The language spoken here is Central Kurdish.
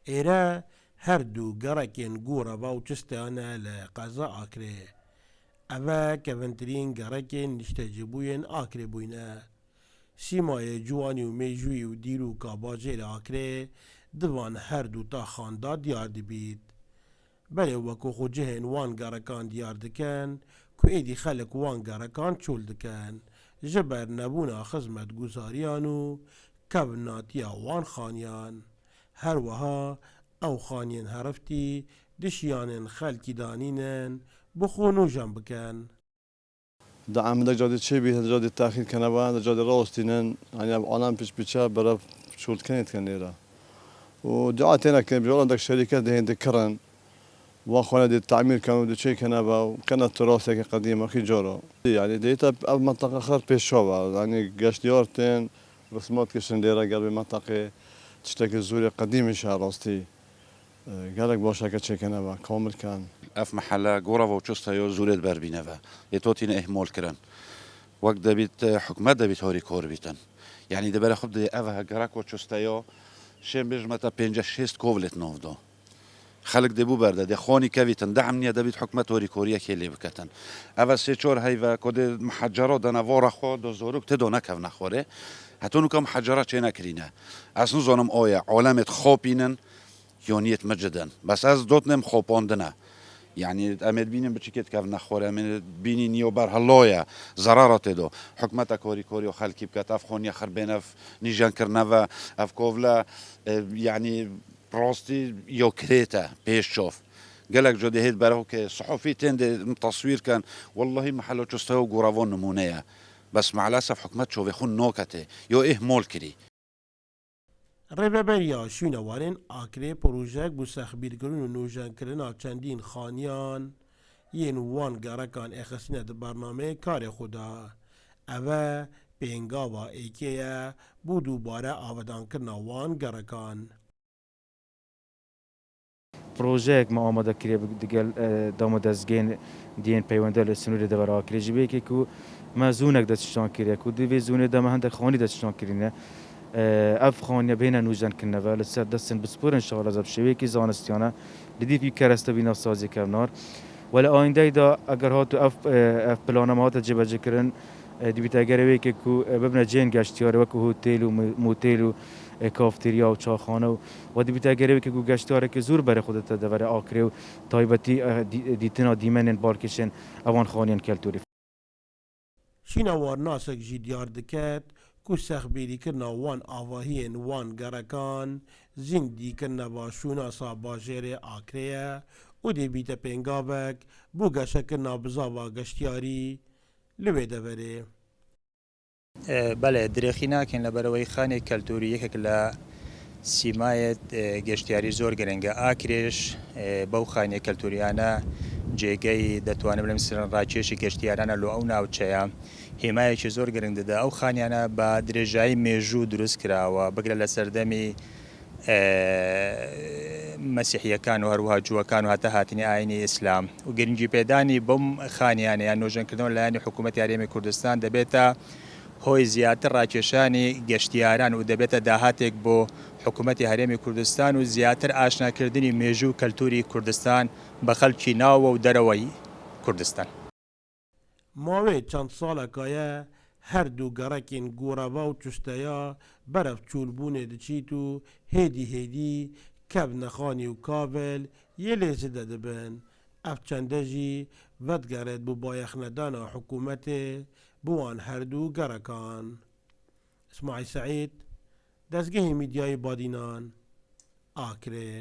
ایره هر دو گرکین گورا و چستانه لقضا آکره. اوه کونترین گرکین نشتجبوین آکره بوینه. سیمای جوانی و میجوی و دیرو کاباجه آکره دوان هر دو تا خاندا دیار دبید. بله وکو خو جهن وان گرکان دیار دکن که ایدی خلق وان گرکان چول دکن. جبر نبونا خزمت گزاریانو کبناتیا وان خانیان. هر وها او خانین هرفتی دشیانن خلکی دانینن بخونو جنب بکن. دعم دا جادي تشي بيه جادي التأخير كنبا دا جادي راستينن يعني عالم بيش بيشا برا شغل كانت كنيرا ودعاتنا كان بيقول عندك شركات دهين دكرن واخونا دي التعمير كانوا دي شيء كنبا وكانت تراث قديمة خي جورا يعني ديتا منطقة خير بيش شوبا يعني قاش ديارتين رسمات كشن ديرا قلبي منطقة تشتكي الزوري قديم شهر راستي قالك باشا كتشي كنبا كامل كان اف محله گورا و چستا یو زورت بر بینه و اتوتین اهمال کرن وقت دبیت حکمت دبیت هاری کار بیتن یعنی دبر خود دی اوه گرک و چستا یا شم بجمتا 5-6 کوولت نوفدو خلق دبو برده دی خانی کویتن دعم نیا دبیت حکمت هاری کاریا کلی بکتن اوه 3-4 هی و کد محجرات دنا وارا خو دو زوروک تدو نکو نخوره حتی نو که محجرات چه نکرینه اصلا زانم آیا عالمت خوابینن یونیت مجدن بس از دوتنم خواباندنه يعني امد بينم بتشكيت كاف نخوره من بيني نيو بر هلايا زرارات دو حكمتا كوري كوري وخلكي بكات افخون يخر بين اف نيجان كرنفا اف كوفلا يعني راستي يو كريتا بيش شوف قالك جودي هيد براه كصحفي تند تصوير كان والله محلو تشتهو غورافون نمونيه بس مع الاسف حكمت شوف يخون نوكته يو ايه مول كري ریوبریا شونوارین آکره پروژه بو سخبیرگرون و نوجان کرنا چندین خانیان ین وان گرکان اخسینه ده برنامه کار خدا اوه پینگاوا ایکیه بو دوباره آودان کرنا وان گرکان. پروژه ما آماده کردیم دیگر دام دستگین دین پیونده لسنوری دور آکری جبه که کو ما زونک دستشان کردیم کو دیوی زونه دام هند خانی دستشان کردیم اف خانیه بین نوجان کنه و لسه دستن بسپور انشالله زب شوی کی زانستیانه لدی فی کرسته بینا سازی کردنار ولی آینده دا اگر هاتو اف پلانم هات جبه جکرن دیویت اگر وی که کو ببینه جین گشتیاره و کو هتل و موتل و کافتریا و چاخانه و دیویت اگر وی که کو گشتیاره که زور بر خودت دوره آکری و تایبتی دیتنا دیمنن بارکشن اوان خانیان کلتوری شینوار ناسک جی دیار دکت که سخبیری کرنا وان آواهین وان گرکان زندی کرنا با شوناسا باجر آکریه و دی بیت پینگاوک بو گشه کرنا بزاوا گشتیاری لوی دوره. بله درێخی ناکەین لەبەرەوەی خانێک کەلتوری یەکێک لە سیمایەت گەشتیاری زۆر گرنگە ئاکرێش بەو خانێک کەلتوریانە جێگەی دەتوانم لەم سرن ڕاکێشی گەشتیارانە لۆ ئەو ناوچەیە هێمایەکی زۆر گرنگ دەدا ئەو خانیانە بە درێژایی مێژوو دروست کراوە بگرە لە سەردەمی مەسیحیەکان و هەروەها جووەکان و هاتە هاتنی ئاینی ئیسلام و گرنگی پێدانی بەم خانیانە یان نۆژەنکردنەوە لەلایەنی حکوومەتی هەرێمی کوردستان دەبێتە هۆی زیاتر ڕاکێشانی گەشتیاران و دەبێتە داهاتێک بۆ حکوومەتی هەرێمی کوردستان و زیاتر ئاشناکردنی مێژوو کەلتوری کوردستان بە خەڵکی ناوە و دەرەوەی کوردستان. ماوەی چەند ساڵەکایە هەردوو گەڕەکین گۆڕەوا و چستەیە بەرەف چولبوونێ دەچیت و هێدی هێدی کەب نەخانی و کاڤل یە لێزە دەدەبن ئەف چەندەژی ڤەدگەڕێت بۆ بایەخنەدانە حکوومەتێ بوان هەردوو گەڕەکان. اسماعیل سەعید دەستگەهی میدیای بادینان ئاکرێ.